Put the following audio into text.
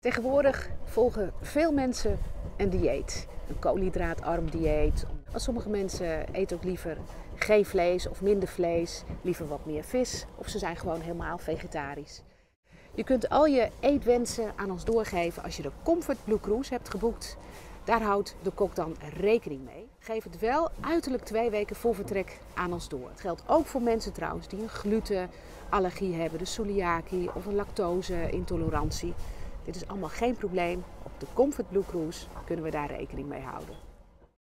Tegenwoordig volgen veel mensen een dieet. Een koolhydraatarm dieet. Sommige mensen eten ook liever geen vlees of minder vlees, liever wat meer vis. Of ze zijn gewoon helemaal vegetarisch. Je kunt al je eetwensen aan ons doorgeven als je de Comfort Blue Cruise hebt geboekt. Daar houdt de kok dan rekening mee. Geef het wel uiterlijk 2 weken voor vertrek aan ons door. Het geldt ook voor mensen trouwens die een glutenallergie hebben, de celiakie of een lactose-intolerantie. Dit is allemaal geen probleem. Op de Comfort Blue Cruise kunnen we daar rekening mee houden.